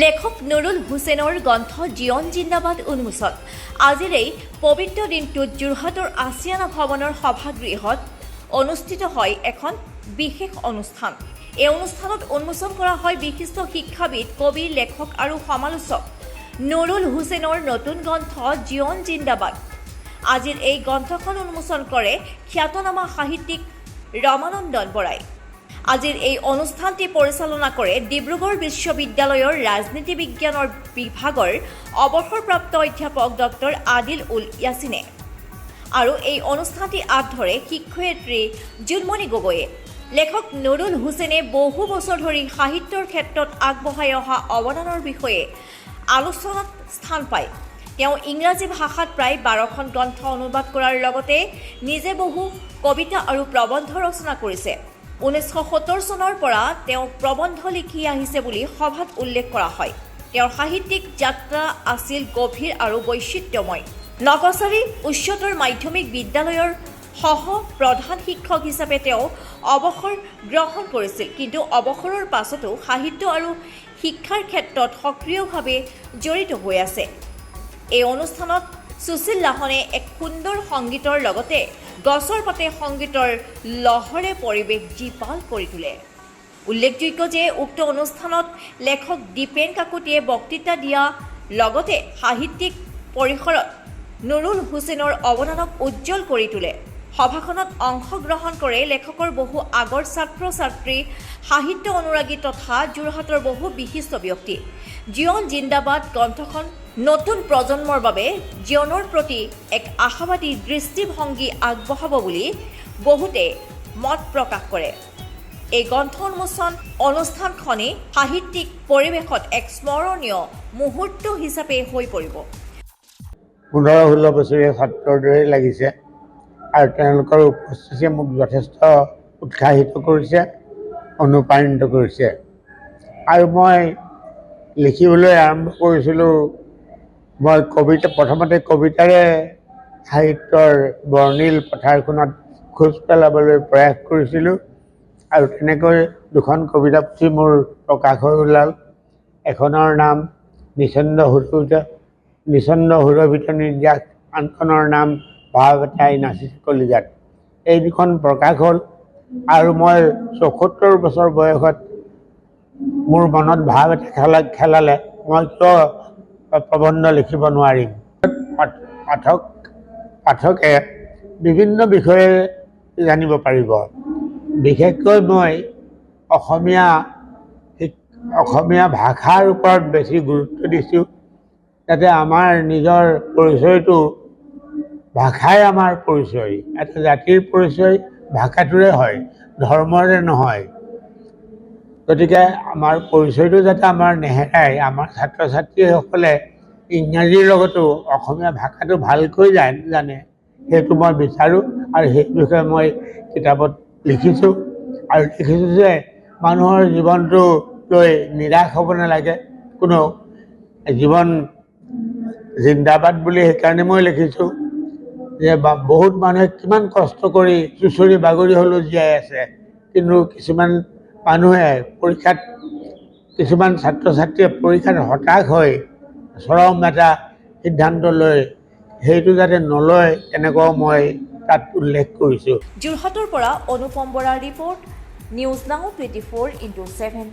লেখক নুৰুল হুছেইনৰ গ্ৰন্থ জীৱন জিন্দাবাদ উন্মোচন আজিৰ এই পবিত্ৰ দিনটোত যোৰহাটৰ আছিয়ানা ভৱনৰ সভাগৃহত অনুষ্ঠিত হয় এখন বিশেষ অনুষ্ঠান। এই অনুষ্ঠানত উন্মোচন কৰা হয় বিশিষ্ট শিক্ষাবিদ, কবি, লেখক আৰু সমালোচক নুৰুল হুছেইনৰ নতুন গ্ৰন্থ জীৱন জিন্দাবাদ। আজিৰ এই গ্ৰন্থখন উন্মোচন কৰে খ্যাতনামা সাহিত্যিক ৰমানন্দন বৰাই। আজিৰ এই অনুষ্ঠানটি পৰিচালনা কৰে ডিব্ৰুগড় বিশ্ববিদ্যালয়ৰ ৰাজনীতি বিজ্ঞানৰ বিভাগৰ অৱসৰপ্ৰাপ্ত অধ্যাপক ডক্টৰ আদিল উল ইয়াছিনে আৰু এই অনুষ্ঠানটি আঁত ধৰে শিক্ষয়িত্ৰী জুনমণি গগৈয়ে। লেখক নুৰুল হুছেইনে বহু বছৰ ধৰি সাহিত্যৰ ক্ষেত্ৰত আগবঢ়াই অহা অৱদানৰ বিষয়ে আলোচনাত স্থান পায়। তেওঁ ইংৰাজী ভাষাত প্ৰায় 12খন গ্ৰন্থ অনুবাদ কৰাৰ লগতে নিজে বহু কবিতা আৰু প্ৰবন্ধ ৰচনা কৰিছে। 1970 চনৰ পৰা তেওঁ প্ৰবন্ধ লিখি আহিছে বুলি সভাত উল্লেখ কৰা হয়। তেওঁৰ সাহিত্যিক যাত্ৰা আছিল গভীৰ আৰু বৈচিত্ৰ্যময়। নকছাৰী উচ্চতৰ মাধ্যমিক বিদ্যালয়ৰ সহ প্ৰধান শিক্ষক হিচাপে তেওঁ অৱসৰ গ্ৰহণ কৰিছিল, কিন্তু অৱসৰৰ পাছতো সাহিত্য আৰু শিক্ষাৰ ক্ষেত্ৰত সক্ৰিয়ভাৱে জড়িত হৈ আছে। এই অনুষ্ঠানত সুশীল লাহনে এক সুন্দৰ সংগীতৰ লগতে গছৰ পাতে সংগীতৰ লহৰে পৰিৱেশ জীপাল কৰি তোলে। উল্লেখযোগ্য যে উক্ত অনুষ্ঠানত লেখক দীপেন কাকতিয়ে বক্তৃতা দিয়া লগতে সাহিত্যিক পৰিসৰত নুৰুল হুছেইনৰ অৱদানক উজ্জ্বল কৰি তোলে। সভাখনত অংশগ্ৰহণ কৰে লেখকৰ বহু আগৰ ছাত্ৰ-ছাত্ৰী, সাহিত্য অনুৰাগী তথা যোৰহাটৰ বহু বিশিষ্ট ব্যক্তি। জীৱন জিন্দাবাদ গ্ৰন্থখন নতুন প্ৰজন্মৰ বাবে জীৱনৰ প্ৰতি এক আশাবাদী দৃষ্টিভংগী আগবঢ়াব বুলি বহুতে মত প্ৰকাশ কৰে। এই গ্ৰন্থ উন্মোচন অনুষ্ঠানখনি সাহিত্যিক পৰিৱেশত এক স্মৰণীয় মুহূৰ্ত হিচাপে হৈ পৰিব। 15-16 বছৰীয়া ছাত্ৰৰ দৰে লাগিছে আৰু তেওঁলোকৰ উপস্থিতিয়ে মোক যথেষ্ট উৎসাহিত কৰিছে, অনুপ্ৰাণিত কৰিছে। আৰু মই লিখিবলৈ আৰম্ভ কৰিছিলোঁ, মই প্ৰথমতে কবিতাৰে সাহিত্যৰ বৰ্ণিল পথাৰখনত খোজ পেলাবলৈ প্ৰয়াস কৰিছিলোঁ আৰু তেনেকৈ 2খন কবিতা পুথি মোৰ প্ৰকাশ হৈ ওলাল। এখনৰ নাম নিচন্দ সুৰভিত নিৰ্যাস, আনখনৰ নাম ভাৱ এটাই নাচিছে কলিজাত। এই 2খন প্ৰকাশ হ'ল আৰু মই 74 বছৰ বয়সত মোৰ মনত ভাৱ এটা খেলালে মই কিয় প্ৰবন্ধ লিখিব নোৱাৰিম। পাঠকে বিভিন্ন বিষয়ে জানিব পাৰিব। বিশেষকৈ মই অসমীয়া ভাষাৰ ওপৰত বেছি গুৰুত্ব দিছোঁ, যাতে আমাৰ নিজৰ পৰিচয়টো, ভাষাই আমাৰ পৰিচয়। এটা জাতিৰ পৰিচয় ভাষাটোৰে হয়, ধৰ্মৰে নহয়। গতিকে আমাৰ পৰিচয়টো যাতে আমাৰ নেহেৰায়, আমাৰ ছাত্ৰ ছাত্ৰীসকলে ইংৰাজীৰ লগতো অসমীয়া ভাষাটো ভালকৈ জানে, সেইটো মই বিচাৰোঁ আৰু সেই বিষয়ে মই কিতাপত লিখিছোঁ। আৰু লিখিছোঁ যে মানুহৰ জীৱনটো লৈ নিৰাশ হ'ব নালাগে, কোনো জীৱন জিন্দাবাদ বুলি সেইকাৰণে মই লিখিছোঁ যে বহুত মানুহে কিমান কষ্ট কৰি চুচৰি বাগৰি হ'লেও জীয়াই আছে, কিন্তু কিছুমান ছাত্ৰ ছাত্ৰীয়ে পৰীক্ষাত হতাশ হৈ চৰম এটা সিদ্ধান্ত লয়, সেইটো যাতে নলয় তেনেকুৱাও মই তাত উল্লেখ কৰিছোঁ। যোৰহাটৰ পৰা অনুপম বৰাৰ ৰিপৰ্ট, নিউজ নাও 24/7।